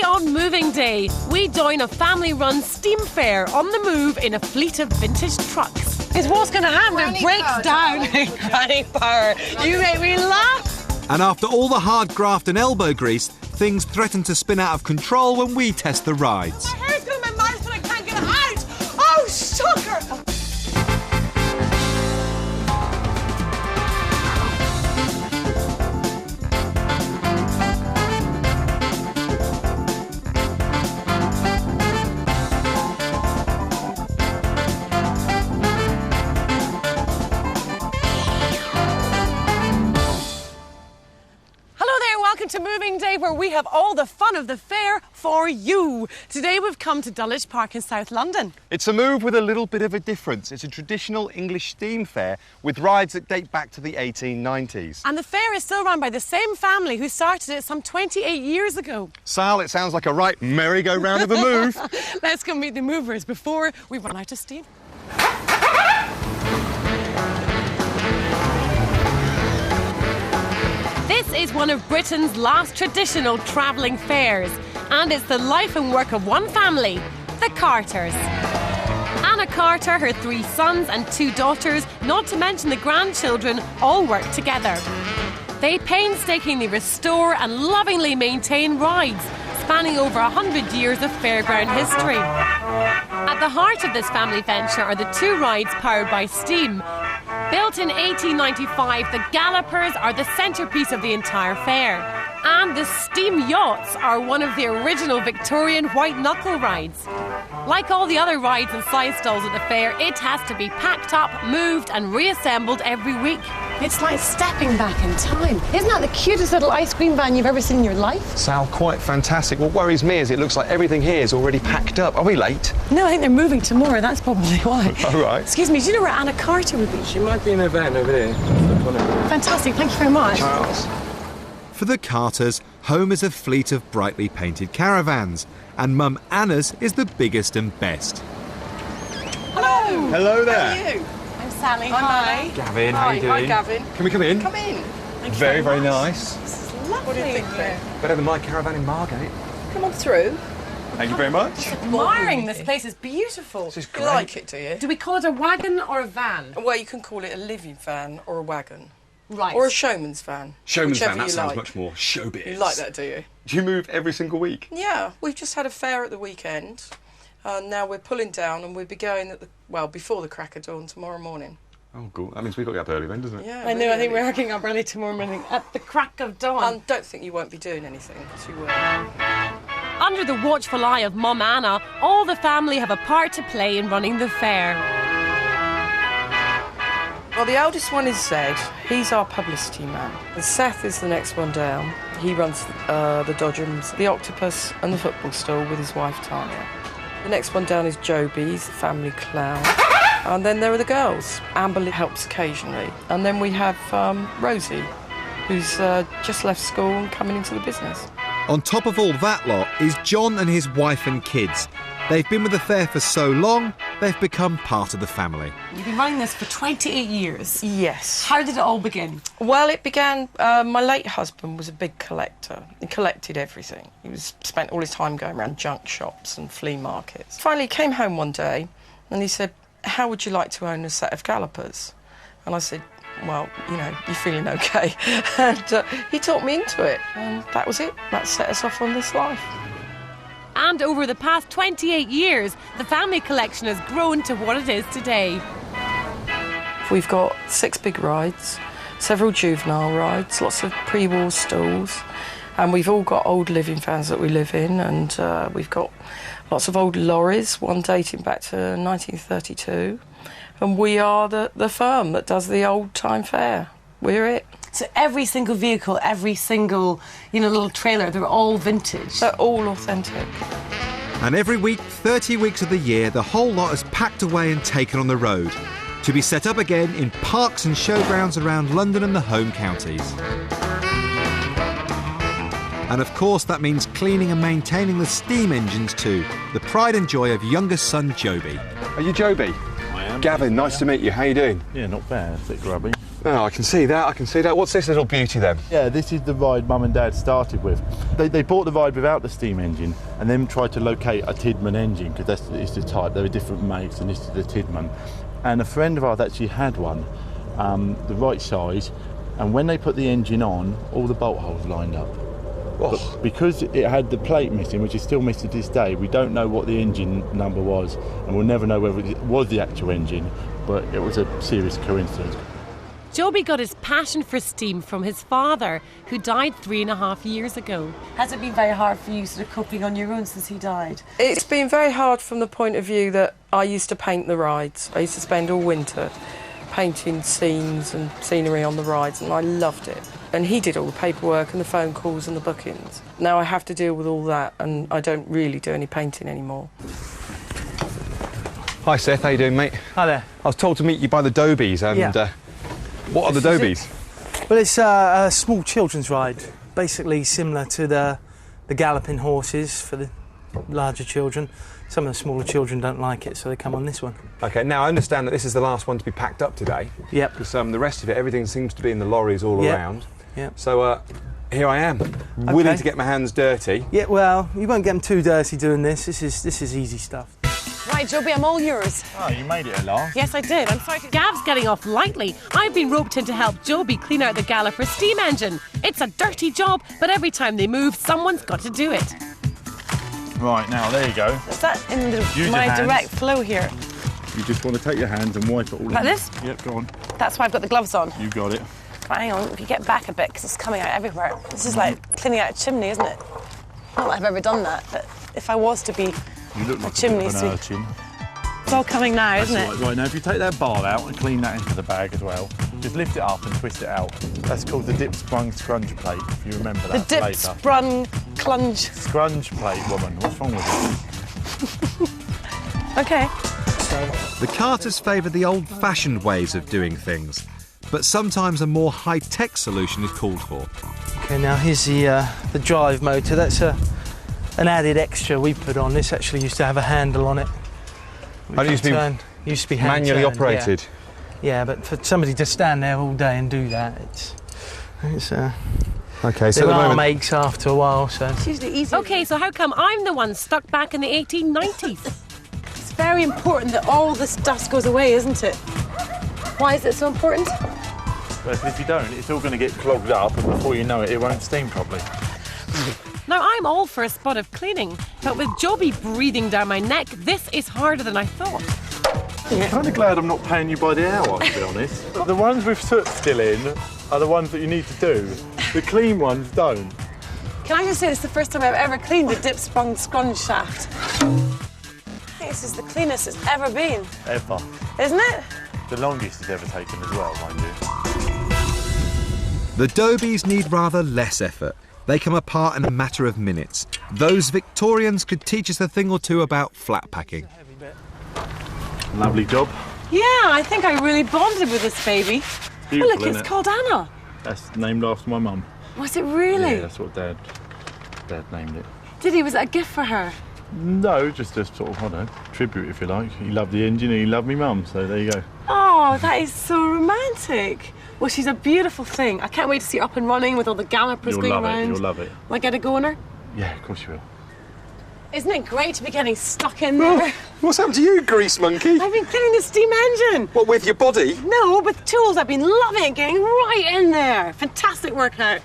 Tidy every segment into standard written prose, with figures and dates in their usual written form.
on Moving Day, we join a family-run steam fair on the move in a fleet of vintage trucks. It's what's going to happen if it breaks down. Granny power. You make me laugh. And after all the hard graft and elbow grease, things threaten to spin out of control when we test the rides. My hair's going in my mouth and I can't get it out. Oh, sucker! To Moving Day, where we have all the fun of the fair for you. Today we've come to Dulwich Park in South London. It's a move with a little bit of a difference. It's a traditional English steam fair with rides that date back to the 1890s. And the fair is still run by the same family who started it some 28 years ago. Sal, it sounds like a right merry-go-round of a move. Let's go meet the movers before we run out of steam. This is one of Britain's last traditional travelling fairs, and it's the life and work of one family, the Carters. Anna Carter, her 3 sons and 2 daughters, not to mention the grandchildren, all work together. They painstakingly restore and lovingly maintain rides, spanning over 100 years of fairground history. At the heart of this family venture are the 2 rides powered by steam. Built in 1895, the Gallopers are the centrepiece of the entire fair. And the steam yachts are one of the original Victorian white knuckle rides. Like all the other rides and side stalls at the fair, it has to be packed up, moved and reassembled every week. It's like stepping back in time. Isn't that the cutest little ice cream van you've ever seen in your life? Sal, quite fantastic. What worries me is it looks like everything here is already packed up. Are we late? No, I think they're moving tomorrow. That's probably why. All right. Excuse me, do you know where Anna Carter would be? She might be in her van over there. Fantastic, thank you very much. Charles. For the Carters, home is a fleet of brightly painted caravans, and Mum Anna's is the biggest and best. Hello. Hello there. How are you? I'm Sally. Hi. Gavin, how you doing? Hi, Gavin. Can we come in? Come in. Very, very nice. This is lovely. What do you think there? Better than my caravan in Margate. Come on through. Thank you very much. Admiring this place is beautiful. This is You great. like it, do you? Do we call it a wagon or a van? Well, you can call it a living van or a wagon. Right. Or a showman's van. Showman's whichever van, that you sounds like. much more showbiz. You like that, do you? Do you move every single week? Yeah, we've just had a fair at the weekend. Now we're pulling down and we'll be going at before the crack of dawn tomorrow morning. Oh, cool. That means we've got to get up early then, doesn't it? Yeah. I know, I think really. we're hooking up early tomorrow morning at the crack of dawn. I don't think you won't be doing anything, because you will. Under the watchful eye of Mum Anna, all the family have a part to play in running the fair. Well, the eldest one is Zed. He's our publicity man. And Seth is the next one down. He runs the Dodgems, the Octopus and the football stall with his wife, Tanya. The next one down is Joby, he's the family clown. And then there are the girls. Amber helps occasionally. And then we have Rosie, who's just left school and coming into the business. On top of all that lot is John and his wife and kids. They've been with the fair for so long, they've become part of the family. You've been running this for 28 years. Yes. How did it all begin? Well, it began... my late husband was a big collector. He collected everything. He spent all his time going around junk shops and flea markets. Finally, he came home one day and he said, "How would you like to own a set of Gallopers?" And I said, "Well, you know, you feeling OK?" And he talked me into it, and that was it. That set us off on this life. And over the past 28 years, the family collection has grown to what it is today. We've got 6 big rides, several juvenile rides, lots of pre-war stalls, and we've all got old living vans that we live in, and we've got lots of old lorries, one dating back to 1932, and we are the firm that does the old-time fair. We're it. So every single vehicle, every single, little trailer, they're all vintage. They're all authentic. And every week, 30 weeks of the year, the whole lot is packed away and taken on the road, to be set up again in parks and showgrounds around London and the home counties. And of course, that means cleaning and maintaining the steam engines too, the pride and joy of youngest son Joby. Are you Joby? I am. Gavin, nice to meet you. How you doing? Yeah, not bad. A bit grubby. Oh, I can see that. What's this little beauty then? Yeah, this is the ride Mum and Dad started with. They bought the ride without the steam engine and then tried to locate a Tidman engine because it's the type. There are different makes and this is the Tidman. And a friend of ours actually had one, the right size, and when they put the engine on, all the bolt holes lined up. Oh. But because it had the plate missing, which is still missing to this day, we don't know what the engine number was and we'll never know whether it was the actual engine, but it was a serious coincidence. Joby got his passion for steam from his father, who died 3.5 years ago. Has it been very hard for you sort of coping on your own since he died? It's been very hard from the point of view that I used to paint the rides. I used to spend all winter painting scenes and scenery on the rides, and I loved it. And he did all the paperwork and the phone calls and the bookings. Now I have to deal with all that, and I don't really do any painting anymore. Hi Seth, how you doing, mate? Hi there. I was told to meet you by the Dobies, and what are the Dobies? Well, it's a small children's ride, basically similar to the galloping horses for the larger children. Some of the smaller children don't like it, so they come on this one. OK, now I understand that this is the last one to be packed up today. Yep. Because the rest of it, everything seems to be in the lorries all around. Yep. So here I am, willing to get my hands dirty. Yeah, well, you won't get them too dirty doing this. This is easy stuff. Right, Joby, I'm all yours. Oh, you made it at last. Yes, I did. I'm sorry. Gav's getting off lightly. I've been roped in to help Joby clean out the Galloper steam engine. It's a dirty job, but every time they move, someone's got to do it. Right, now, there you go. Is that in Use my your hands. direct flow here? You just want to take your hands and wipe it all Like in. this? Yep, go on. That's why I've got the gloves on. You got it. Right, hang on, if you get back a bit, because it's coming out everywhere. This is like cleaning out a chimney, isn't it? Not that I've ever done that, but if I was to be You look like a chimney bit of an sweep. urchin. It's all coming now, isn't it? Right, now if you take that bar out and clean that into the bag as well, just lift it up and twist it out. That's called the dip sprung scrunge plate, if you remember The that dip later. sprung clunge. Scrunge plate, woman. What's wrong with you? Okay. The Carters favour the old-fashioned ways of doing things, but sometimes a more high-tech solution is called for. Okay, now here's the drive motor. That's an added extra we put on. This actually used to have a handle on it. And it used to be hand manually turned, operated. Yeah, but for somebody to stand there all day and do that, it's OK, so their at the arm moment... aches after a while, so... It's usually easy. OK, so how come I'm the one stuck back in the 1890s? It's very important that all this dust goes away, isn't it? Why is it so important? But if you don't, it's all going to get clogged up, and before you know it, it won't steam properly. Now, I'm all for a spot of cleaning, but with Joby breathing down my neck, this is harder than I thought. I'm kind of glad I'm not paying you by the hour, to be honest. The ones with soot still in are the ones that you need to do. The clean ones don't. Can I just say it's the first time I've ever cleaned the dip sprung scrunge shaft. I think this is the cleanest it's ever been. Ever. Isn't it? The longest it's ever taken as well, mind you. The Dobies need rather less effort. They come apart in a matter of minutes. Those Victorians could teach us a thing or two about flat packing. Lovely job. Yeah, I think I really bonded with this baby. Beautiful, Oh, look, it's innit? called Anna. That's named after my mum. Was it really? Yeah, that's what Dad named it. Did he? Was that a gift for her? No, just a sort of, I don't know, tribute, if you like. He loved the engine and he loved me mum, so there you go. Oh, that is so romantic. Well, she's a beautiful thing. I can't wait to see her up and running with all the gallopers going around. You'll love it. Will I get a go on her? Yeah, of course you will. Isn't it great to be getting stuck in there? What's happened to you, grease monkey? I've been cleaning the steam engine. What, with your body? No, with tools. I've been loving it, getting right in there. Fantastic workout.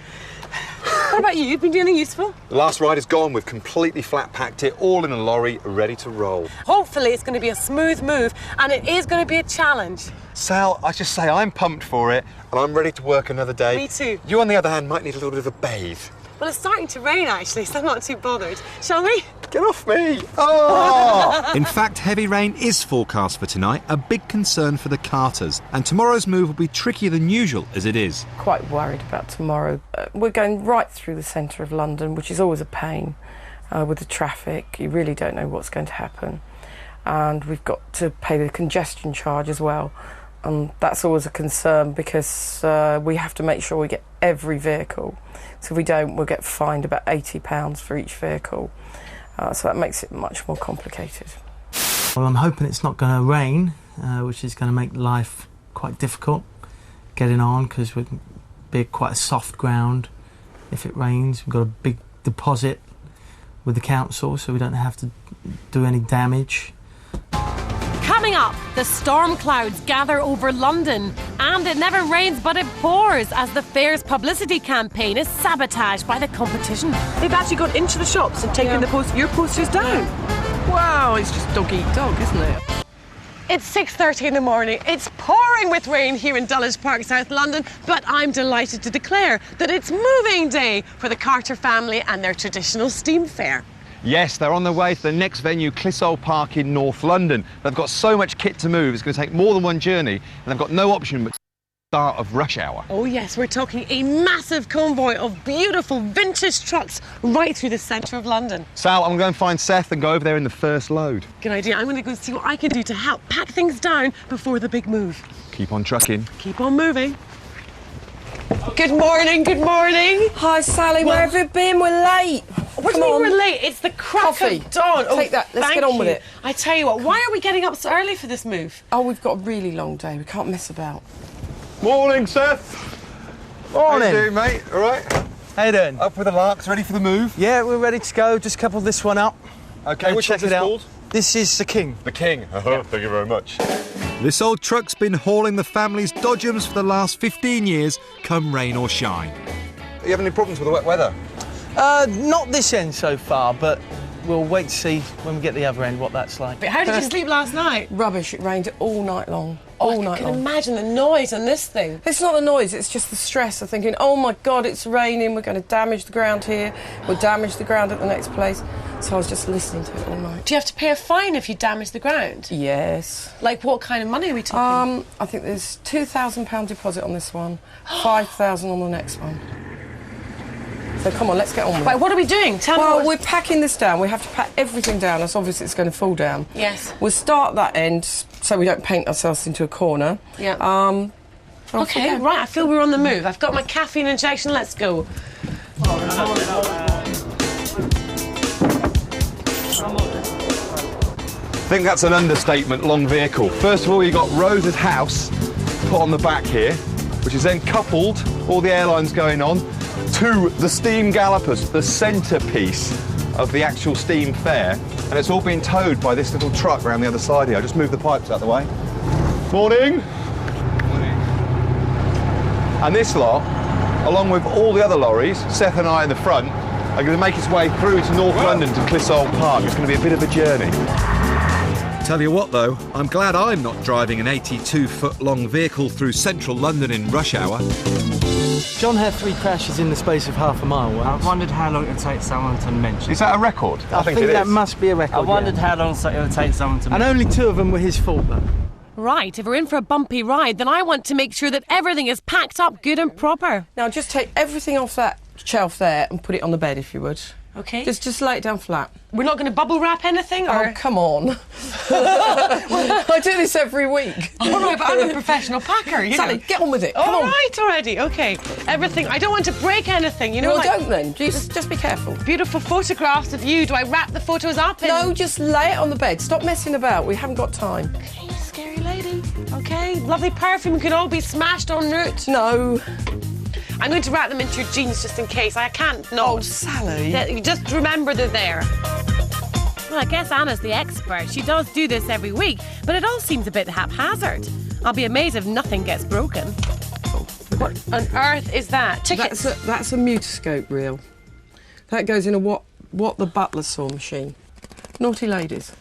What about you? You've been doing anything useful? The last ride is gone. We've completely flat-packed it, all in a lorry, ready to roll. Hopefully it's going to be a smooth move, and it is going to be a challenge. Sal, I just say I'm pumped for it, and I'm ready to work another day. Me too. You, on the other hand, might need a little bit of a bathe. Well, it's starting to rain, actually, so I'm not too bothered. Shall we? Get off me! Oh! In fact, heavy rain is forecast for tonight, a big concern for the Carters. And tomorrow's move will be trickier than usual, as it is. Quite worried about tomorrow. We're going right through the centre of London, which is always a pain with the traffic. You really don't know what's going to happen. And we've got to pay the congestion charge as well. And that's always a concern because we have to make sure we get every vehicle. So if we don't, we'll get fined about £80 for each vehicle. So that makes it much more complicated. Well, I'm hoping it's not going to rain, which is going to make life quite difficult. getting on because we're quite a soft ground if it rains. We've got a big deposit with the council, so we don't have to do any damage. Coming up, the storm clouds gather over London, and it never rains but it pours as the fair's publicity campaign is sabotaged by the competition. They've actually gone into the shops and taken your posters down. Wow, it's just dog eat dog, isn't it? It's 6:30 in the morning. It's pouring with rain here in Dulwich Park, South London, but I'm delighted to declare that it's moving day for the Carter family and their traditional steam fair. Yes, they're on their way to the next venue, Clissold Park in North London. They've got so much kit to move, it's going to take more than one journey, and they've got no option but start of rush hour. Oh yes, we're talking a massive convoy of beautiful vintage trucks right through the centre of London. Sal, I'm going to go and find Seth and go over there in the first load. Good idea. I'm going to go see what I can do to help pack things down before the big move. Keep on trucking. Keep on moving. Good morning, good morning. Hi, Sally, where have you been? We're late. What do you mean we're late? It's the crack Coffee. of dawn. Take that. Let's get on with it. I tell you what, why are we getting up so early for this move? Oh, we've got a really long day. We can't mess about. Morning, Seth. Morning. How you doing, mate? All right? How you doing? Up with the larks, ready for the move? Yeah, we're ready to go. Just couple this one up. Okay, which check one's it out. called? This is the King. The King. Thank you very much. This old truck's been hauling the family's dodgems for the last 15 years, come rain or shine. You have any problems with the wet weather? Not this end so far, but we'll wait to see when we get the other end what that's like. But how did you sleep last night? Rubbish. It rained all night long. I All night can long. imagine the noise on this thing. It's not the noise, it's just the stress of thinking, oh my God, it's raining, we're going to damage the ground here, we'll damage the ground at the next place. So I was just listening to it all night. Do you have to pay a fine if you damage the ground? Yes. Like what kind of money are we talking? I think there's £2,000 deposit on this one, £5,000 on the next one. So come on, let's get on with it. Right, what are we doing? Tell me Well, what... we're packing this down. We have to pack everything down, as obviously it's going to fall down. Yes. We'll start that end so we don't paint ourselves into a corner. Yeah. Okay, right, I feel we're on the move. I've got my caffeine injection, let's go. I think that's an understatement, long vehicle. First of all, you've got Rose's house put on the back here, which is then coupled, all the airlines going on, to the steam gallopers, the centrepiece of the actual steam fair, and it's all being towed by this little truck around the other side here. I just moved the pipes out of the way. Morning. And this lot, along with all the other lorries, Seth and I in the front, are going to make its way through to North London to Clissold Park. It's going to be a bit of a journey. Tell you what though, I'm glad I'm not driving an 82-foot long vehicle through central London in rush hour. John had 3 crashes in the space of half a mile once. I wondered how long it would take someone to mention. Is that a record? I think that must be a record. I wondered yeah. how long it would take someone to And mention. only 2 of them were his fault though. Right, if we're in for a bumpy ride, then I want to make sure that everything is packed up good and proper. Now just take everything off that shelf there and put it on the bed, if you would. Okay. Just lay it down flat. We're not going to bubble wrap anything, or...? Oh, come on. I do this every week. All right, but I'm a professional packer, you Sally, know. get on with it. Come All on. right, already, OK. Everything. I don't want to break anything, you know, Well, like don't then. Just be careful. beautiful photographs of you. Do I wrap the photos up in... No, just lay it on the bed. Stop messing about. We haven't got time. OK, scary lady. OK, lovely perfume could all be smashed en route. No. I'm going to wrap them into your jeans just in case. I can't not. Oh, Sally. You just remember they're there. Well, I guess Anna's the expert. She does do this every week, but it all seems a bit haphazard. I'll be amazed if nothing gets broken. What on earth is that? Tickets? That's a mutoscope reel. That goes in a what the butler saw machine. Naughty ladies.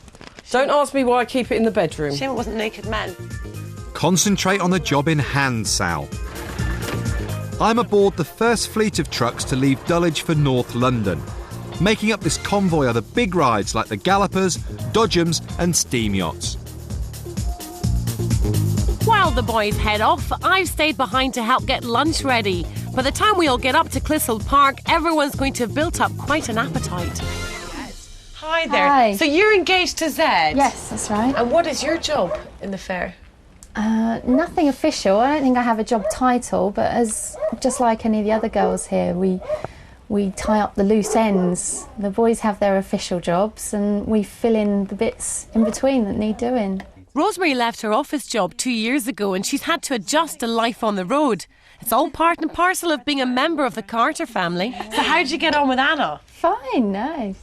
Don't ask me why I keep it in the bedroom. Shame it wasn't naked men. Concentrate on the job in hand, Sal. I'm aboard the first fleet of trucks to leave Dulwich for North London. Making up this convoy are the big rides like the Gallopers, Dodgems and steam yachts. While the boys head off, I've stayed behind to help get lunch ready. By the time we all get up to Clissold Park, everyone's going to have built up quite an appetite. Hi there. Hi. So you're engaged to Zed? Yes, that's right. And what is your job in the fair? Nothing official. I don't think I have a job title, but as just like any of the other girls here, we tie up the loose ends. The boys have their official jobs, and we fill in the bits in between that need doing. Rosemary left her office job 2 years ago and she's had to adjust to life on the road. It's all part and parcel of being a member of the Carter family. So how did you get on with Anna? Fine, no.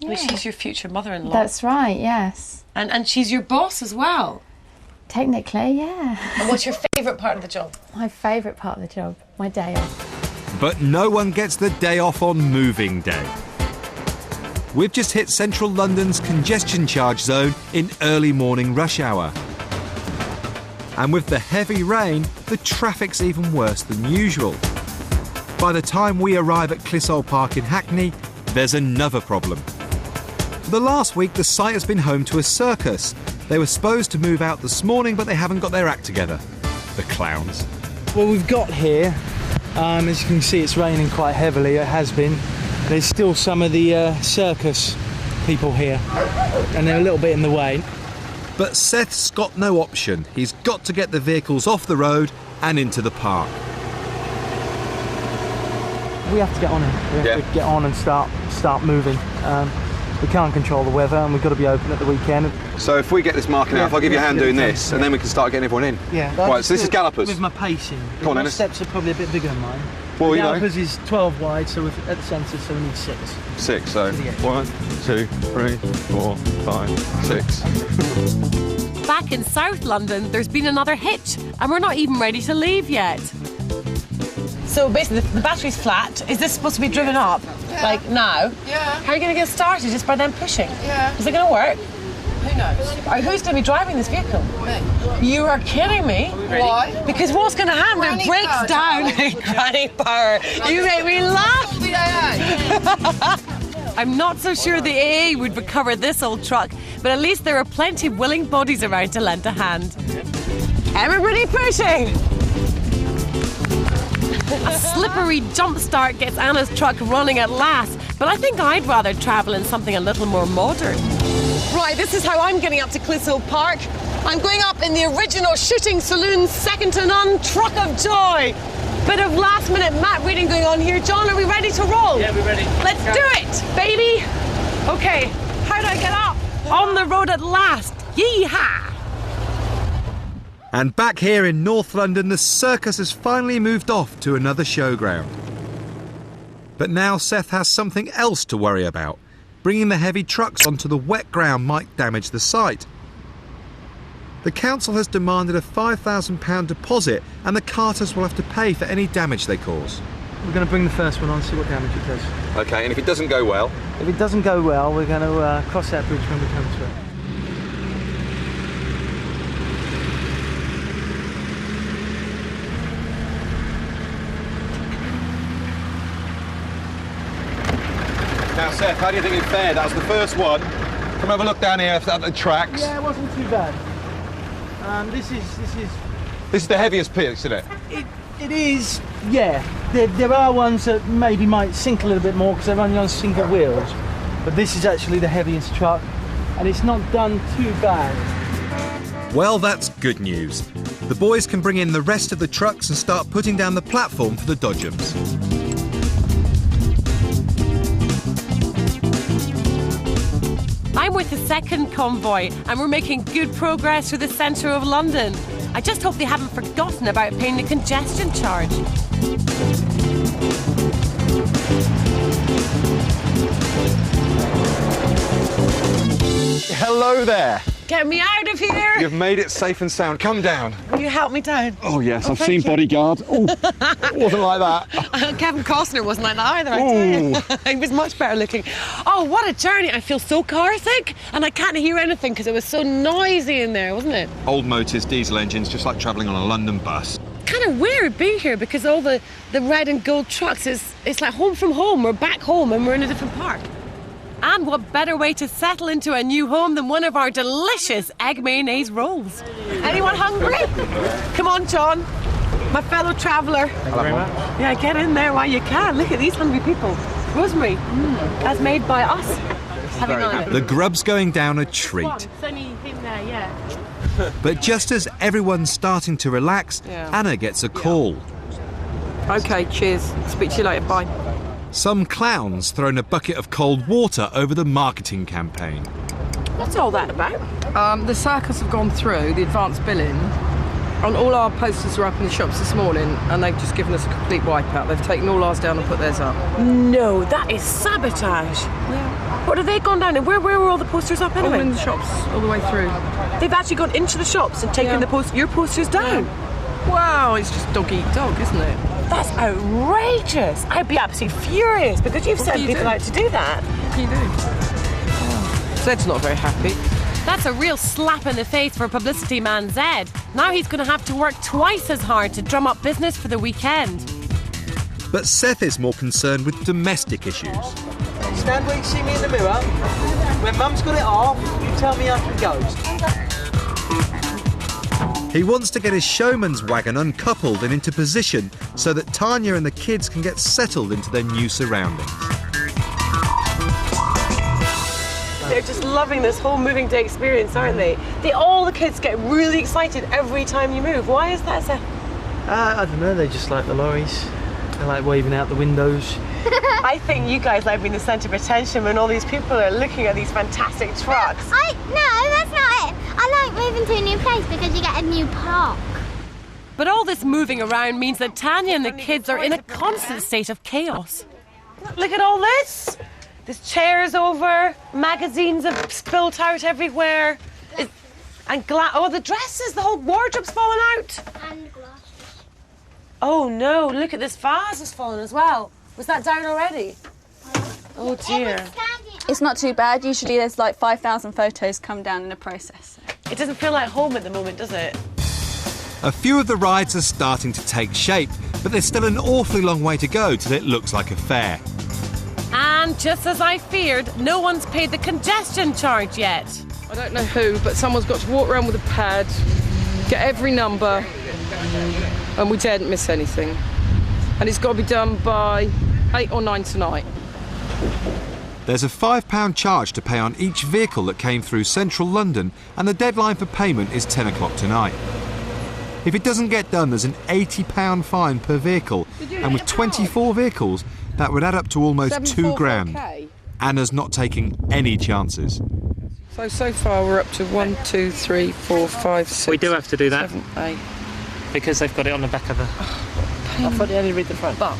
Well, she's your future mother-in-law. That's right, yes. And she's your boss as well. Technically, yeah. And what's your favourite part of the job? My favourite part of the job, my day off. But no one gets the day off on moving day. We've just hit central London's congestion charge zone in early morning rush hour. And with the heavy rain, the traffic's even worse than usual. By the time we arrive at Clissold Park in Hackney, there's another problem. For the last week, the site has been home to a circus. They were supposed to move out this morning, but they haven't got their act together. The clowns. Well, we've got here, as you can see, it's raining quite heavily. It has been. There's still some of the circus people here, and they're a little bit in the way. But Seth's got no option. He's got to get the vehicles off the road and into the park. We have to get on it. We have to get on and start moving. We can't control the weather, and we've got to be open at the weekend. So if we get this marking out, if I give you a hand doing this, and then we can start getting everyone in. Yeah. Right, so this is Gallopers. With my pacing. Come on, my Ennis. steps are probably a bit bigger than mine. Well, you know. Gallopers is 12 wide, so we're at the centre, so we need 6. 6, so 1, 2, 3, 4, 5, 6. Back in South London, there's been another hitch, and we're not even ready to leave yet. So basically, the battery's flat. Is this supposed to be driven up? Yeah. Like now? Yeah. How are you going to get started? Just by them pushing? Yeah. Is it going to work? Who knows? Who's going to be driving this vehicle? Me. You are kidding me. Why? Because what's going to happen? It Granny breaks power, down. Granny power. You make me laugh. The AA. I'm not so sure the AA would recover this old truck, but at least there are plenty of willing bodies around to lend a hand. Everybody pushing. A slippery jump start gets Anna's truck running at last, but I think I'd rather travel in something a little more modern. Right, this is how I'm getting up to Clissold Park. I'm going up in the original shooting saloon, second to none, truck of joy. Bit of last minute map reading going on here. John, are we ready to roll? Yeah, we're ready. Let's do it, baby. Okay, how do I get up? On the road at last. Yee-haw! And back here in North London, the circus has finally moved off to another showground. But now Seth has something else to worry about. Bringing the heavy trucks onto the wet ground might damage the site. The council has demanded a £5,000 deposit, and the Carters will have to pay for any damage they cause. We're going to bring the first one on, see what damage it does. Okay, and if it doesn't go well? If it doesn't go well, we're going to cross that bridge when we come to it. Now, Seth, how do you think it fared? That was the first one. Come have a look down here at the tracks. Yeah, it wasn't too bad. This This is the heaviest piece, isn't it? It is, yeah. There are ones that maybe might sink a little bit more because they're only on single wheels. But this is actually the heaviest truck, and it's not done too bad. Well, that's good news. The boys can bring in the rest of the trucks and start putting down the platform for the Dodgems. I'm with the second convoy, and we're making good progress through the centre of London. I just hope they haven't forgotten about paying the congestion charge. Hello there. Get me out of here. You've made it safe and sound. Come down. Will you help me down? Oh, yes, I've thank seen you. Bodyguard. Oh, it wasn't like that. Kevin Costner wasn't like that either, I tell you. He was much better looking. Oh, what a journey. I feel so car sick, and I can't hear anything because it was so noisy in there, wasn't it? Old motors, diesel engines, just like travelling on a London bus. Kind of weird being here because all the red and gold trucks, it's like home from home. We're back home and we're in a different park. And what better way to settle into a new home than one of our delicious egg mayonnaise rolls? Anyone hungry? Come on, John, my fellow traveller. Thank you very much. Yeah, get in there while you can. Look at these hungry people. Rosemary, as made by us. Having none of it. The grub's going down a treat. It's only him there, yeah. But just as everyone's starting to relax, Yeah. Anna gets a call. Okay, cheers. Speak to you later. Bye. Some clown's thrown a bucket of cold water over the marketing campaign. What's all that about? The circus have gone through the advanced billing, and all our posters are up in the shops this morning, and they've just given us a complete wipeout. They've taken all ours down and put theirs up. No, that is sabotage. Yeah. What, have they gone down? And where were all the posters up anyway? All in the shops, all the way through. They've actually gone into the shops and taken your posters down. Wow, it's just dog eat dog, isn't it? That's outrageous. I'd be absolutely furious because you've sent people out to do that. What can you do? Zed's not very happy. That's a real slap in the face for publicity man Zed. Now he's going to have to work twice as hard to drum up business for the weekend. But Seth is more concerned with domestic issues. Stand where you see me in the mirror. When Mum's got it off, you tell me how it goes. He wants to get his showman's wagon uncoupled and into position so that Tanya and the kids can get settled into their new surroundings. They're just loving this whole moving day experience, aren't they? All the kids get really excited every time you move. Why is that, Seth? I don't know, they just like the lorries. They like waving out the windows. I think you guys like being the centre of attention when all these people are looking at these fantastic trucks. No, that's not it. I like moving to a new place because you get a new park. But all this moving around means that Tanya and the kids are in a constant state of chaos. Look at all this. There's chairs over, magazines have spilt out everywhere. The dresses, the whole wardrobe's fallen out. And glasses. Oh no, look at this vase has fallen as well. Was that down already? Oh dear. It's not too bad. Usually there's like 5,000 photos come down in a process. It doesn't feel like home at the moment, does it? A few of the rides are starting to take shape, but there's still an awfully long way to go till it looks like a fair. And just as I feared, no one's paid the congestion charge yet. I don't know who, but someone's got to walk around with a pad, get every number, and we daren't miss anything. And it's got to be done by 8 or 9 tonight. There's a £5 charge to pay on each vehicle that came through central London, and the deadline for payment is 10 o'clock tonight. If it doesn't get done, there's an £80 fine per vehicle, and with 24 vehicles, that would add up to almost £2,000. Anna's not taking any chances. So far we're up to 1, 2, 3, 4, 5, 6. We do have to do that 7, 8. because they've got it on the back of the. I thought they only read the front. But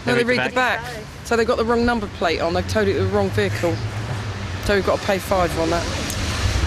No, they read the back. So they've got the wrong number plate on. They've towed it the wrong vehicle. So we've got to pay £5 on that.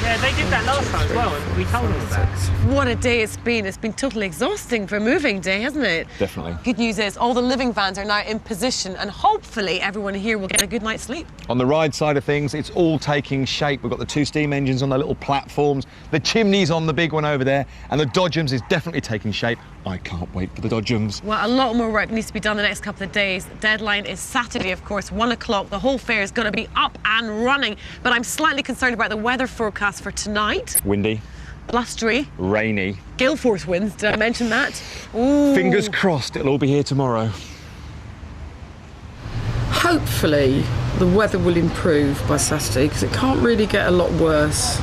Yeah, they did that last time as well, and we told them that. What a day it's been. It's been totally exhausting for a moving day, hasn't it? Definitely. Good news is all the living vans are now in position and hopefully everyone here will get a good night's sleep. On the ride side of things, it's all taking shape. We've got the 2 steam engines on their little platforms, the chimneys on the big one over there, and the Dodgems is definitely taking shape. I can't wait for the Dodgems. Well, a lot more work needs to be done the next couple of days. The deadline is Saturday, of course, 1 o'clock. The whole fair is going to be up and running. But I'm slightly concerned about the weather forecast for tonight. Windy. Blustery. Rainy. Gale force winds, did I mention that? Ooh. Fingers crossed it'll all be here tomorrow. Hopefully the weather will improve by Saturday because it can't really get a lot worse.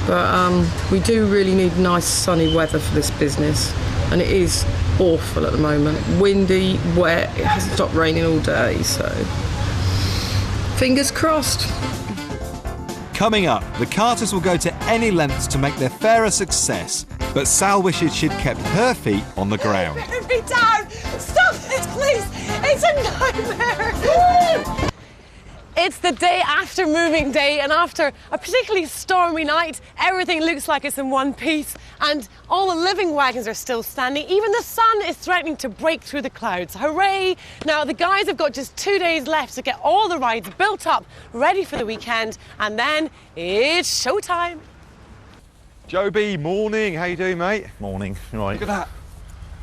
But we do really need nice sunny weather for this business. And it is awful at the moment. Windy, wet, it hasn't stopped raining all day, so fingers crossed. Coming up, the Carters will go to any lengths to make their fair a success, but Sal wishes she'd kept her feet on the ground. Put me down! Stop this, please! It's a nightmare! It's the day after moving day, and after a particularly stormy night, everything looks like it's in one piece, and all the living wagons are still standing. Even the sun is threatening to break through the clouds. Hooray! Now, the guys have got just 2 days left to get all the rides built up, ready for the weekend, and then it's showtime. Joe B, morning. How you doing, mate? Morning. Right. Look at that.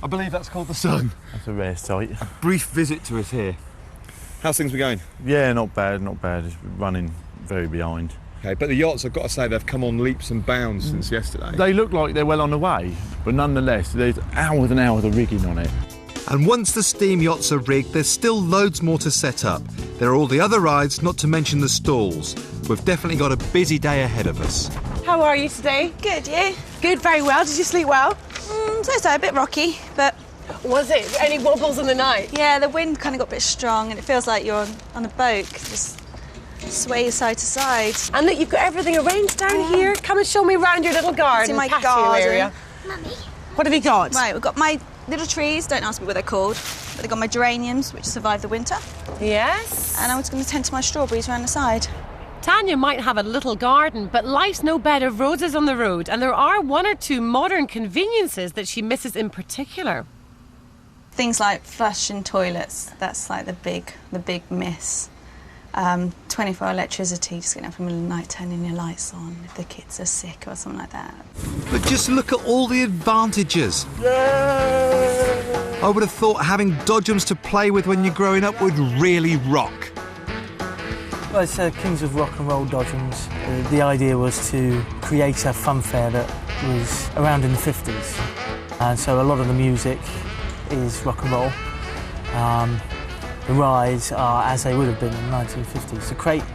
I believe that's called the sun. That's a rare sight. A brief visit to us here. How's things been going? Yeah, not bad, not bad. It's running very behind. Okay, but the yachts, I've got to say, they've come on leaps and bounds since yesterday. They look like they're well on the way, but nonetheless, there's hours and hours of rigging on it. And once the steam yachts are rigged, there's still loads more to set up. There are all the other rides, not to mention the stalls. We've definitely got a busy day ahead of us. How are you today? Good, you? Good, very well. Did you sleep well? So, a bit rocky, but... Was it? Any wobbles in the night? Yeah, the wind kind of got a bit strong and it feels like you're on a boat. Just sway side to side. And look, you've got everything arranged down here. Come and show me around your little garden. See my patio garden. area. Mummy. What have you got? Right, we've got my little trees, don't ask me what they're called, but they've got my geraniums, which survive the winter. Yes. And I'm just going to tend to my strawberries around the side. Tanya might have a little garden, but life's no bed of roses on the road, and there are one or two modern conveniences that she misses in particular. Things like flushing toilets, that's like the big miss. 24-hour electricity, just getting up in the middle of the night, turning your lights on if the kids are sick or something like that. But just look at all the advantages. I would have thought having dodgems to play with when you're growing up would really rock. Well, it's Kings of Rock and Roll dodgems. The idea was to create a fun fair that was around in the 50s. And so a lot of the music is rock and roll. The rides are as they would have been in the 1950s. To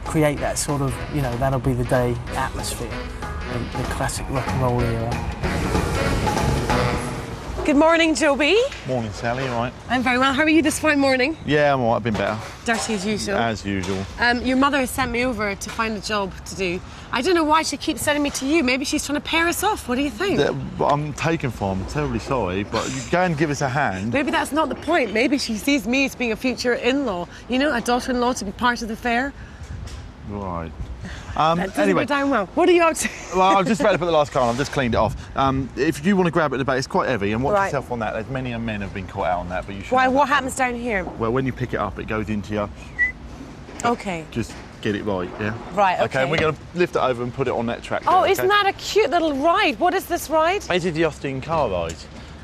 create that sort of, that'll be the day atmosphere, the classic rock and roll era. Good morning, Joby. Morning, Sally, all right? I'm very well. How are you this fine morning? Yeah, I'm all right, I've been better. Dirty as usual. As usual. Your mother has sent me over to find a job to do. I don't know why she keeps sending me to you. Maybe she's trying to pair us off. What do you think? I'm taken from, I'm terribly sorry, but you go and give us a hand. Maybe that's not the point. Maybe she sees me as being a future in-law. A daughter-in-law to be part of the fair. Right. That doesn't Anyway, go down well. What are you up to? well, I've just about to put the last card on. I've just cleaned it off. If you want to grab it at the back, it's quite heavy, and watch Right. yourself on that. There's many men have been caught out on that, but you should. Why? What happens down here? Well, when you pick it up, it goes into your. Okay. Just get it right, yeah. Right. Okay. Okay, and we're going to lift it over and put it on that track. Oh, there, isn't that a cute little ride? What is this ride? This is the Austin car ride.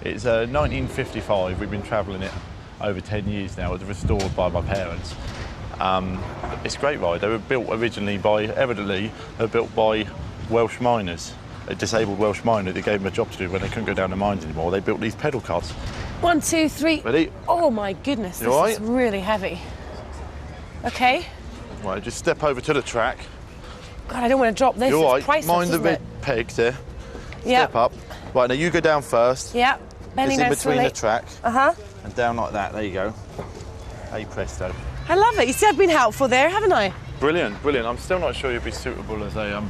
It's 1955. We've been travelling it over 10 years now. It was restored by my parents. It's a great ride. They were built originally evidently built by Welsh miners, a disabled Welsh miner that gave them a job to do when they couldn't go down the mines anymore. They built these pedal cars. 1, 2, 3. Ready? Oh my goodness, You this all is right? really heavy. Okay. Right, just step over to the track. God, I don't want to drop this. You're It's right. priceless, Mind the isn't red it? pegs there. Yep. Step up. Right, now you go down first. Yep. Bending Just in down between slowly. the track. Uh-huh. And down like that. There you go. Hey presto. I love it. You see, I've been helpful there, haven't I? Brilliant, brilliant. I'm still not sure you'd be suitable as a,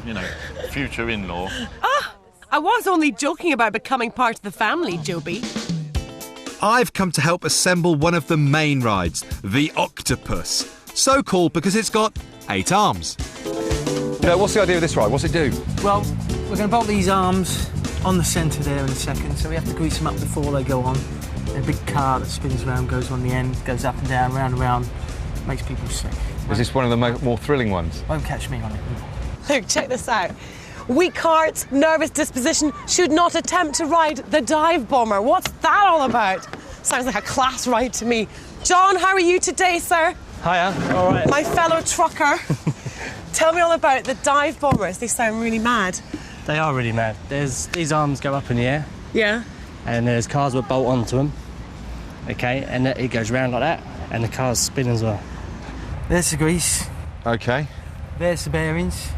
future in-law. I was only joking about becoming part of the family, Joby. I've come to help assemble one of the main rides, the Octopus. So called because it's got 8 arms. What's the idea of this ride? What's it do? Well, we're going to bolt these arms on the centre there in a second, so we have to grease them up before they go on. And a big car that spins around, goes on the end, goes up and down, round and round, makes people sick. Is this one of the more thrilling ones? Won't catch me on it. Look, check this out. Weak heart, nervous disposition, should not attempt to ride the dive bomber. What's that all about? Sounds like a class ride to me. John, how are you today, sir? Hiya. All right. My fellow trucker. Tell me all about the dive bombers. They sound really mad. They are really mad. These arms go up in the air, Yeah. and there's cars that bolt onto them. Okay, and it goes round like that, and the cars spin as well. There's the grease, Okay. there's the bearings.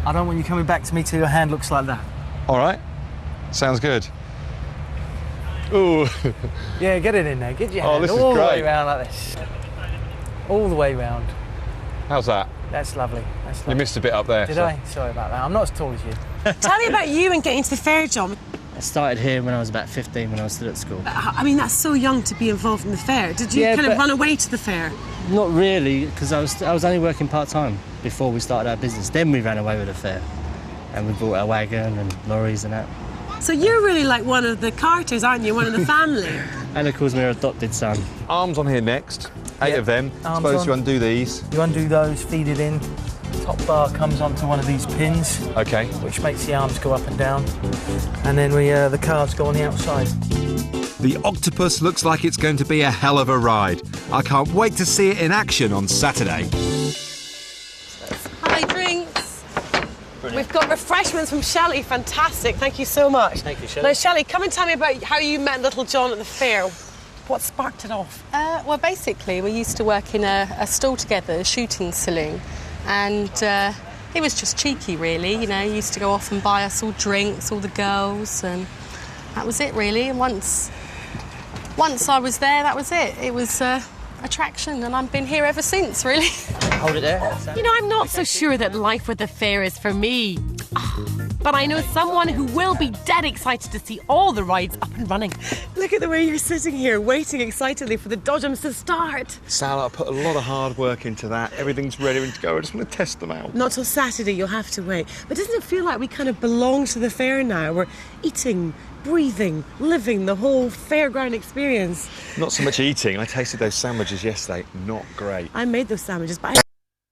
I don't want you coming back to me till your hand looks like that. All right. Sounds good. Ooh. Yeah, get it in there. Get your Oh, hand this is all the way great. round like this. All the way round. How's that? That's lovely. That's lovely. You missed a bit up there. Did so- I? Sorry about that. I'm not as tall as you. Tell me about you and getting to the fair, John. I started here when I was about 15, when I was still at school. I mean, that's so young to be involved in the fair. Did you Yeah, kind of but- run away to the fair? Not really, because I was only working part-time before we started our business. Then we ran away with the fair, and we bought our wagon and lorries and that. So you're really like one of the Carters, aren't you? One of the family. Anna calls me her adopted son. Arms on here next. 8 Yep. of them. Arms Suppose on. you undo these. You undo those, feed it in. Top bar comes onto one of these pins, Okay. which makes the arms go up and down. And then the calves go on the outside. The Octopus looks like it's going to be a hell of a ride. I can't wait to see it in action on Saturday. Hi, drinks. We've got refreshments from Shelley. Fantastic. Thank you so much. Thank you, Shelley. Now, Shelley, come and tell me about how you met little John at the fair. What sparked it off? Well, basically, we used to work in a stall together, a shooting saloon, and he was just cheeky, really. He used to go off and buy us all drinks, all the girls, and that was it, really. And once I was there, that was it. It was attraction, and I've been here ever since, really. Hold it there. You know, I'm not so sure that life with the fair is for me. But I know someone who will be dead excited to see all the rides up and running. Look at the way you're sitting here, waiting excitedly for the dodgems to start. Sal, I put a lot of hard work into that. Everything's ready to go. I just want to test them out. Not till Saturday, you'll have to wait. But doesn't it feel like we kind of belong to the fair now? We're eating, breathing, living the whole fairground experience. Not so much eating. I tasted those sandwiches yesterday. Not great. I made those sandwiches, but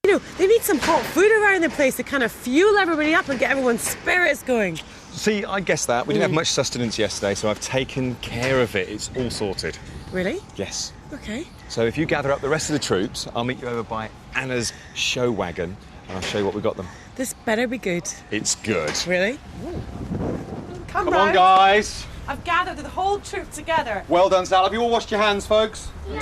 you know, they need some hot food around the place to kind of fuel everybody up and get everyone's spirits going. See, I guess that. We didn't have much sustenance yesterday, so I've taken care of it. It's all sorted. Really? Yes. Okay. So if you gather up the rest of the troops, I'll meet you over by Anna's show wagon and I'll show you what we got them. This better be good. It's good. Really? Come on, guys. I've gathered the whole troop together. Well done, Sal. Have you all washed your hands, folks? No.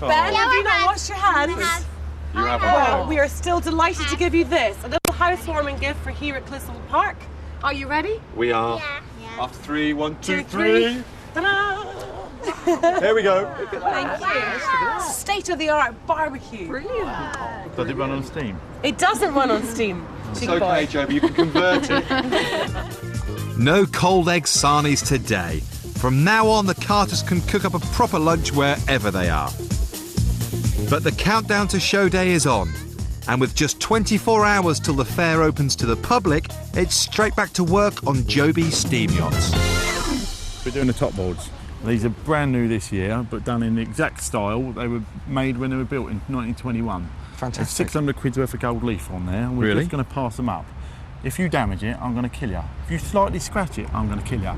Ben, have you not washed your hands? You have. Well, we are still delighted to give you this, a little housewarming gift for here at Clissold Park. Are you ready? We are. Yeah. After 3, 1, 2, 3. Ta-da! There we go. Thank you. State-of-the-art barbecue. Brilliant. Does it run on steam? It doesn't run on steam. It's okay, Joe, but you can convert it. No cold egg sarnies today. From now on, the Carters can cook up a proper lunch wherever they are. But the countdown to show day is on. And with just 24 hours till the fair opens to the public, it's straight back to work on Joby's steam yachts. We're doing the top boards. These are brand new this year, but done in the exact style they were made when they were built in 1921. Fantastic. There's 600 quid's worth of gold leaf on there, and we're Really? just going to pass them up. If you damage it, I'm going to kill you. If you slightly scratch it, I'm going to kill you.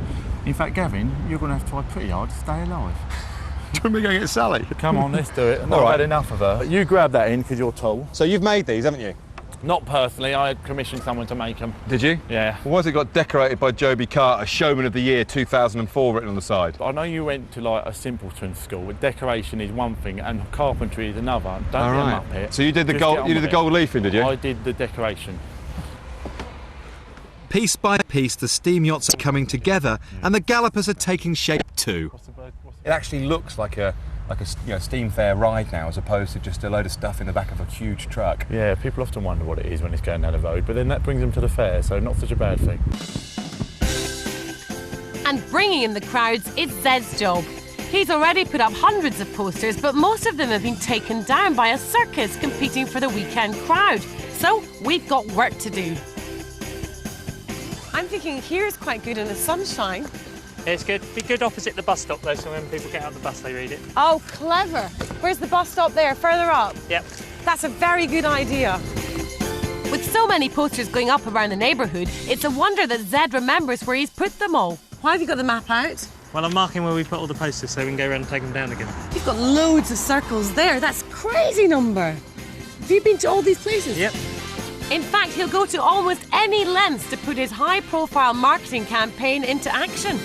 In fact, Gavin, you're going to have to try pretty hard to stay alive. Do you want me to go get Sally? Come on, let's do it. I've All right. had enough of her. You grab that in because you're tall. So you've made these, haven't you? Not personally, I commissioned someone to make them. Did you? Yeah. Well, why's it got decorated by Joby Carter, Showman of the Year 2004 written on the side? I know you went to like a simpleton school, but decoration is one thing and carpentry is another. Don't All get 'em right. up here. So you did the Just get gold. on You did with the it. gold leafing, did you? I did the decoration. Piece by piece, the steam yachts are coming together and the gallopers are taking shape too. It actually looks like a steam fair ride now, as opposed to just a load of stuff in the back of a huge truck. Yeah, people often wonder what it is when it's going down the road, but then that brings them to the fair, so not such a bad thing. And bringing in the crowds is Zed's job. He's already put up hundreds of posters, but most of them have been taken down by a circus competing for the weekend crowd. So we've got work to do. I'm thinking here's quite good in the sunshine. It's good. Be good opposite the bus stop though, so when people get out of the bus they read it. Oh, clever. Where's the bus stop there? Further up? Yep. That's a very good idea. With so many posters going up around the neighbourhood, it's a wonder that Zed remembers where he's put them all. Why have you got the map out? Well, I'm marking where we put all the posters so we can go around and take them down again. You've got loads of circles there. That's a crazy number. Have you been to all these places? Yep. In fact, he'll go to almost any lengths to put his high-profile marketing campaign into action.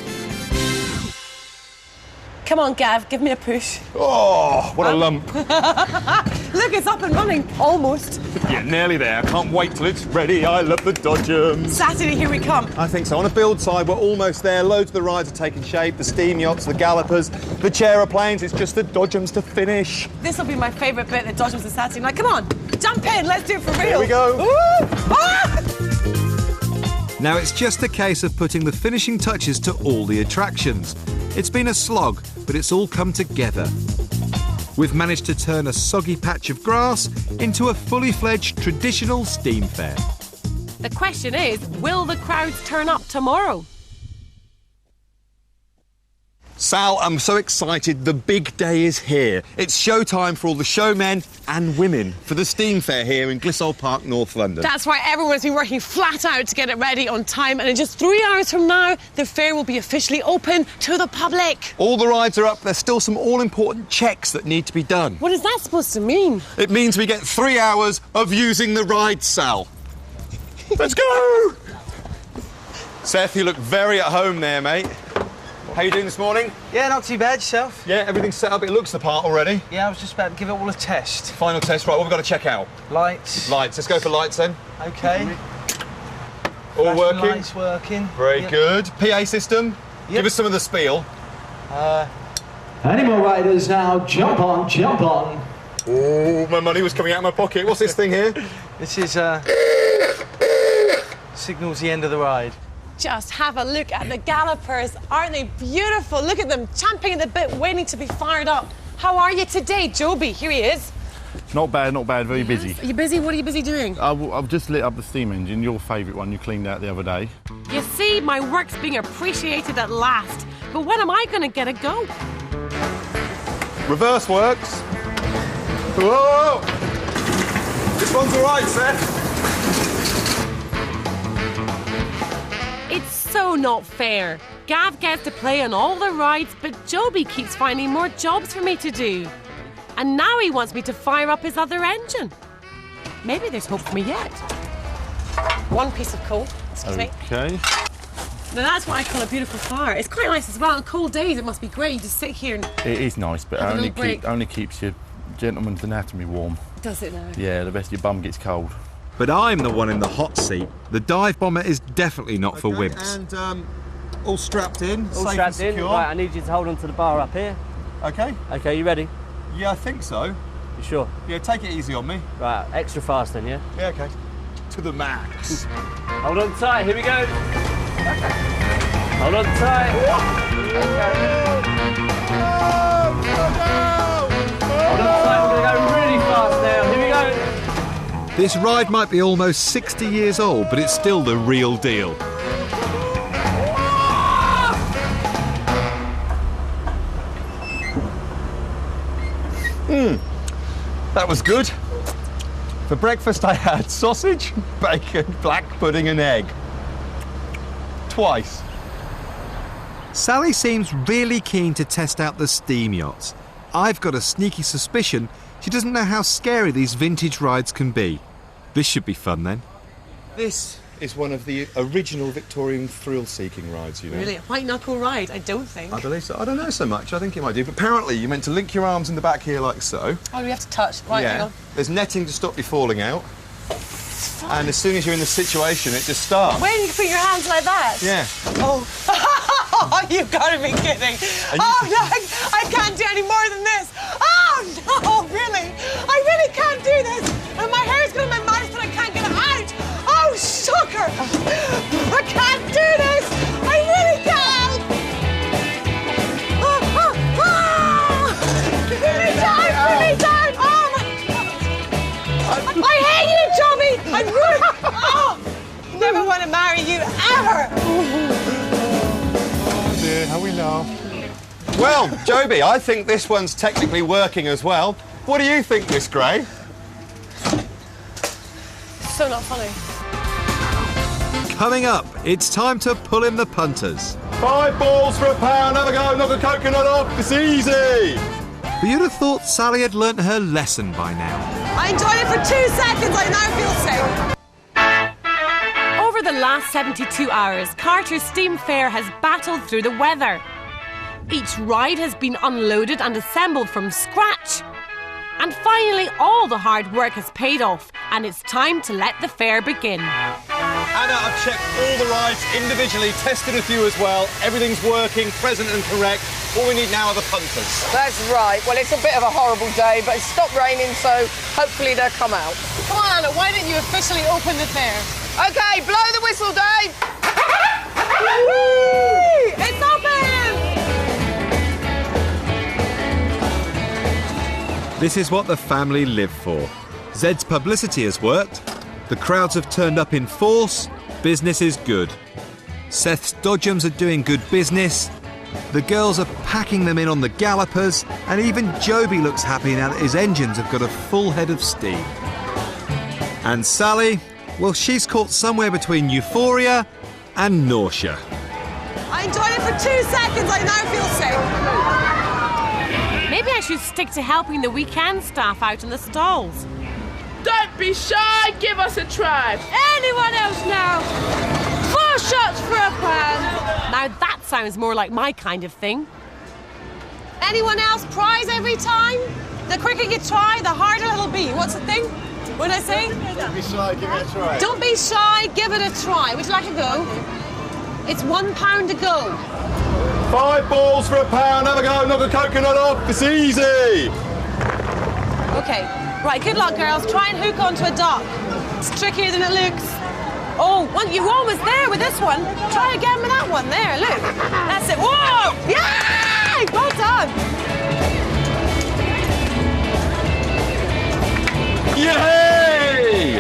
Come on, Gav, give me a push. Oh, what a lump. Look, it's up and running. Almost. Yeah, nearly there. I can't wait till it's ready. I love the dodgems. Saturday, here we come. I think so. On a build side, we're almost there. Loads of the rides are taking shape. The steam yachts, the gallopers, the chair-planes. It's just the dodgems to finish. This will be my favourite bit, the dodgems and Saturday night. Come on, jump in. Let's do it for real. Here we go. Ooh. Ah! Now it's just a case of putting the finishing touches to all the attractions. It's been a slog, but it's all come together. We've managed to turn a soggy patch of grass into a fully fledged traditional steam fair. The question is, will the crowds turn up tomorrow? Sal, I'm so excited. The big day is here. It's showtime for all the showmen and women for the steam fair here in Clissold Park, North London. That's right, everyone's been working flat out to get it ready on time, and in just 3 hours from now, the fair will be officially open to the public. All the rides are up. There's still some all-important checks that need to be done. What is that supposed to mean? It means we get 3 hours of using the ride, Sal. Let's go! Seth, you look very at home there, mate. How you doing this morning? Yeah, not too bad. Yourself? Yeah, everything's set up. It looks the part already. Yeah, I was just about to give it all a test. Final test. Right, what have we got to check out? Lights. Lights. Let's go for lights then. Okay. All Flashing working? Lights working. Very Yep. good. PA system? Yep. Give us some of the spiel. Any more riders now? Jump on, jump on. Oh, my money was coming out of my pocket. What's this thing here? This is signals the end of the ride. Just have a look at the gallopers. Aren't they beautiful? Look at them, champing at the bit, waiting to be fired up. How are you today, Joby? Here he is. Not bad, very busy. Are you busy? What are you busy doing? I've just lit up the steam engine, your favourite one you cleaned out the other day. You see, my work's being appreciated at last. But when am I going to get a go? Reverse works. Whoa! This one's all right, Seth. It's so not fair. Gav gets to play on all the rides, but Joby keeps finding more jobs for me to do. And now he wants me to fire up his other engine. Maybe there's hope for me yet. One piece of coal. Excuse me. Okay. Now that's what I call a beautiful fire. It's quite nice as well. On cold days, it must be great. You just sit here and... It is nice, but it only keeps your gentleman's anatomy warm. Does it now? Yeah, the rest of your bum gets cold. But I'm the one in the hot seat. The dive bomber is definitely not for wimps. And all strapped in, All strapped in. Right, I need you to hold on to the bar up here. Okay. Okay, you ready? Yeah, I think so. You sure? Yeah, take it easy on me. Right, extra fast then, yeah? Yeah, okay. To the max. Hold on tight, here we go. Hold on tight. Hold on tight, we're going to go really fast now. Here we go. This ride might be almost 60 years old, but it's still the real deal. That was good. For breakfast I had sausage, bacon, black pudding and egg. Twice. Sally seems really keen to test out the steam yachts. I've got a sneaky suspicion she doesn't know how scary these vintage rides can be. This should be fun then. This is one of the original Victorian thrill-seeking rides, you know. Really? A white knuckle ride? I don't think. I believe so. I don't know so much. I think it might do. But apparently you're meant to link your arms in the back here like so. Oh, we have to touch. Right, hang on. There's netting to stop you falling out. And as soon as you're in the situation, it just starts. When you put your hands like that? Yeah. Oh. You've got to be kidding. Oh, no, I can't do any more than this. Oh, no, really? I really can't do this. And my hair's going to my mouth, but I can't get it out. Oh, sugar. I can't do this. I really can't. Really down. Oh, my God. I hate you, Joby. I really... Oh, never want to marry you, ever. How we laugh. Well, Joby, I think this one's technically working as well. What do you think, Miss Gray? So not funny. Coming up, it's time to pull in the punters. 5 balls for £1. Have a go, knock a coconut off. It's easy. But you'd have thought Sally had learnt her lesson by now. I enjoyed it for 2 seconds. I now feel safe. Over the last 72 hours, Carter's steam fair has battled through the weather. Each ride has been unloaded and assembled from scratch. And finally, all the hard work has paid off, and it's time to let the fair begin. Anna, I've checked all the rides individually, tested a few as well. Everything's working, present and correct. All we need now are the punters. That's right. Well, it's a bit of a horrible day, but it's stopped raining, so hopefully they'll come out. Come on, Anna, why didn't you officially open the fair? OK, blow the whistle, Dave. It's open! This is what the family live for. Zed's publicity has worked. The crowds have turned up in force. Business is good. Seth's dodgems are doing good business. The girls are packing them in on the gallopers. And even Joby looks happy now that his engines have got a full head of steam. And Sally, well, she's caught somewhere between euphoria and nausea. I enjoyed it for 2 seconds. I now feel safe. Maybe I should stick to helping the weekend staff out in the stalls. Don't be shy, give us a try. Anyone else now? 4 shots for £1. Now that sounds more like my kind of thing. Anyone else? Prize every time? The quicker you try, the harder it'll be. What's the thing? What did I say? Don't be shy, give it a try. Don't be shy, give it a try. Would you like to go? It's £1 to go. 5 balls for £1. Have a go, knock a coconut off. It's easy. Okay, right, good luck, girls. Try and hook onto a duck. It's trickier than it looks. Oh, well, you're almost there with this one. Try again with that one. There, look. That's it. Whoa! Yay! Well done. Yay!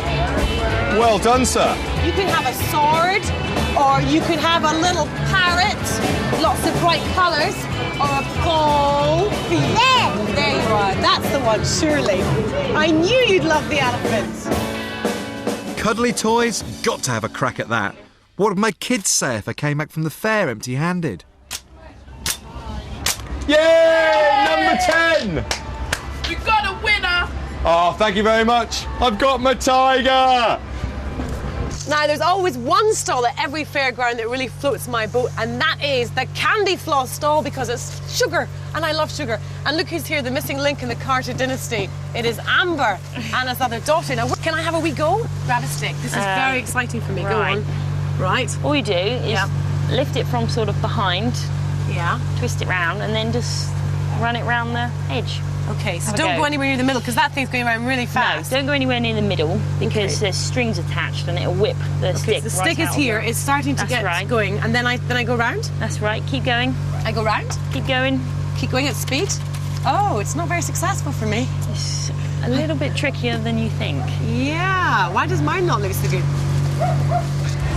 Well done, sir. You can have a sword, or you can have a little parrot, lots of bright colours, or a pole. There you are. That's the one, surely. I knew you'd love the elephants. Cuddly toys? Got to have a crack at that. What would my kids say if I came back from the fair empty-handed? Yay! Number 10! We got a winner! Oh, thank you very much. I've got my tiger! Now, there's always one stall at every fairground that really floats my boat, and that is the candy floss stall, because it's sugar, and I love sugar. And look who's here, the missing link in the Carter dynasty. It is Amber, Anna's other daughter. Now, can I have a wee go? Grab a stick. This is very exciting for me. Right. Go on. Right. All you do is lift it from sort of behind, twist it round, and then just run it round the edge. Okay, so don't go anywhere near the middle, because that thing's going around really fast. No, don't go anywhere near the middle, because there's strings attached and it'll whip the stick. So the stick is here, it's starting to get going, and then I go round? That's right, keep going. I go round? Keep going. Keep going at speed? Oh, it's not very successful for me. It's a little bit trickier than you think. Yeah, why does mine not look so good?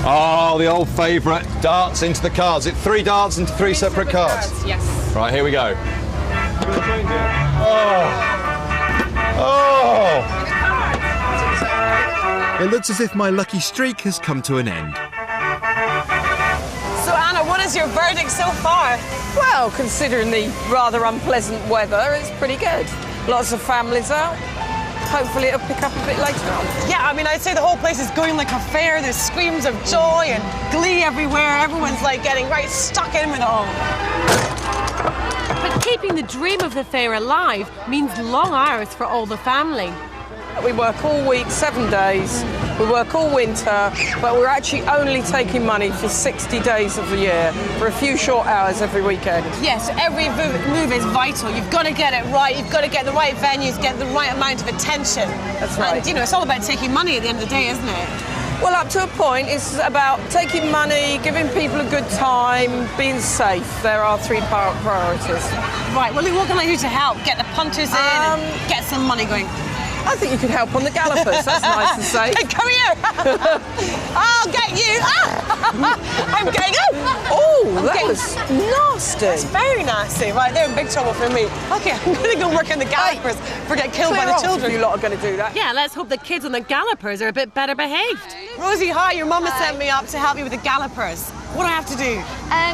Oh, the old favourite, darts into the cards. It's 3 darts into 3 separate cards. Yes. Right, here we go. Oh! It looks as if my lucky streak has come to an end. So, Anna, what is your verdict so far? Well, considering the rather unpleasant weather, it's pretty good. Lots of families out. Hopefully it'll pick up a bit later on. Yeah, I mean, I'd say the whole place is going like a fair. There's screams of joy and glee everywhere. Everyone's like getting right stuck in with it all. But keeping the dream of the fair alive means long hours for all the family. We work all week, 7 days. We work all winter, but we're actually only taking money for 60 days of the year, for a few short hours every weekend. Yes, every move is vital. You've got to get it right. You've got to get the right venues, get the right amount of attention. That's right. And, you know, it's all about taking money at the end of the day, isn't it? Well, up to a point, it's about taking money, giving people a good time, being safe. There are 3 priorities. Right, well, what can I do to help? Get the punters in and get some money going? I think you could help on the gallopers. That's nice to say. Hey, come here! I'll get you! I'm getting up! Oh, that was nasty. That's very nasty. Right, they're in big trouble for me. Okay, I'm going to go work in the gallopers before I get killed by the children. You lot are going to do that. Yeah, let's hope the kids on the gallopers are a bit better behaved. Rosie, hi, your mum has sent me up to help you with the gallopers. What do I have to do?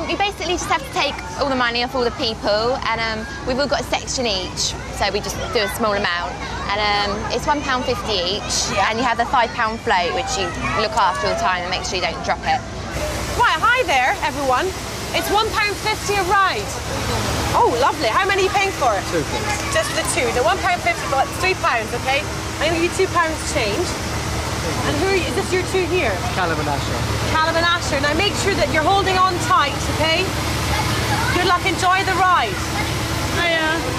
We basically just have to take all the money off all the people, and we've all got a section each, so we just do a small amount. And it's £1.50 each, and you have the £5 float, which you look after all the time and make sure you don't drop it. Right, hi there, everyone. It's £1.50 a ride. Oh, lovely. How many are you paying for it? 2, please. Just the 2. The £1.50, but it's £3, okay? I'm going to give you £2 change. And who are you? Is this your 2 here? Callum and Asher. Callum and Asher. Now make sure that you're holding on tight, okay? Good luck, enjoy the ride.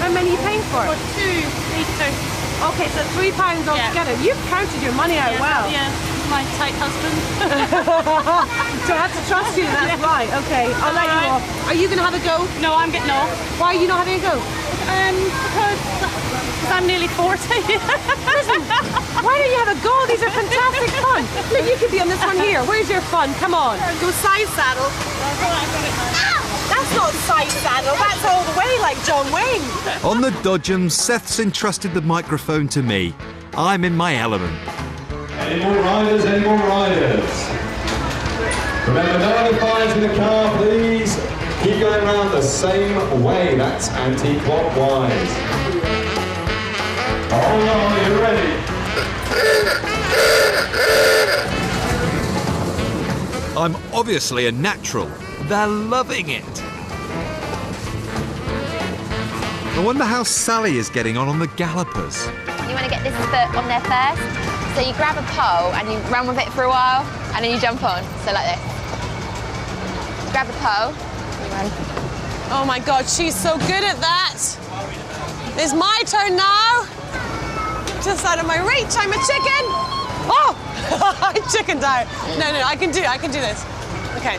How many are you paying for? 2, each 2. Okay, so £3 altogether. You've counted your money out well. Yeah, my tight husband. So I have to trust you, that's right. Okay, I'll let you off. Are you going to have a go? No, I'm getting off. Why are you not having a go? Because I'm nearly 40. Listen, why don't you have a go? These are fantastic fun. Look, you could be on this one here. Where's your fun? Come on. Go side saddle. That's not side saddle. That's all the way like John Wayne. On the Dodgems, Seth's entrusted the microphone to me. I'm in my element. Any more riders? Any more riders? Remember, no other fires in the car, please. Keep going around the same way. That's anti-clockwise. Hold on, you're ready. I'm obviously a natural. They're loving it. I wonder how Sally is getting on the gallopers. You want to get this foot on there first, so you grab a pole and you run with it for a while, and then you jump on, so like this. Grab the pole, you run. Oh my God, she's so good at that. It's my turn now. just out of my reach. I'm a chicken. Oh, I chickened out. No, I can do this. Okay.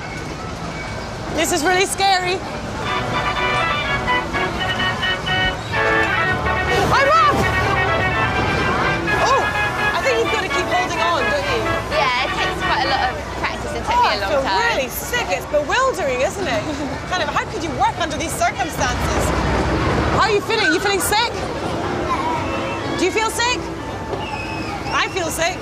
This is really scary. I'm up! Oh, I think you've got to keep holding on, don't you? Yeah, it takes quite a lot of practice. It took me a long time. I feel really sick. It's bewildering, isn't it? Kind of, how could you work under these circumstances? How are you feeling? You feeling sick? Do you feel sick? I feel sick.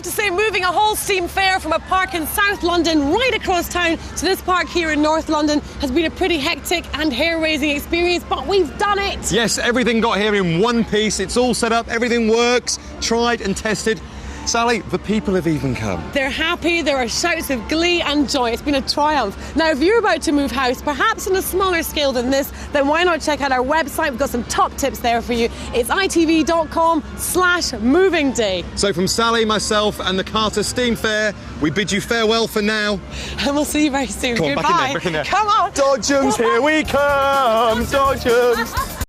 To say, moving a whole steam fair from a park in South London right across town to this park here in North London has been a pretty hectic and hair-raising experience, but we've done it! Yes, everything got here in one piece. It's all set up, everything works, tried and tested. Sally, the people have even come. They're happy, there are shouts of glee and joy. It's been a triumph. Now, if you're about to move house, perhaps on a smaller scale than this, then why not check out our website? We've got some top tips there for you. It's itv.com/moving day. So from Sally, myself and the Carter Steam Fair, we bid you farewell for now. And we'll see you very soon. Come on, Goodbye. back in there. Come on. Dodgems, here we come, Dodgems.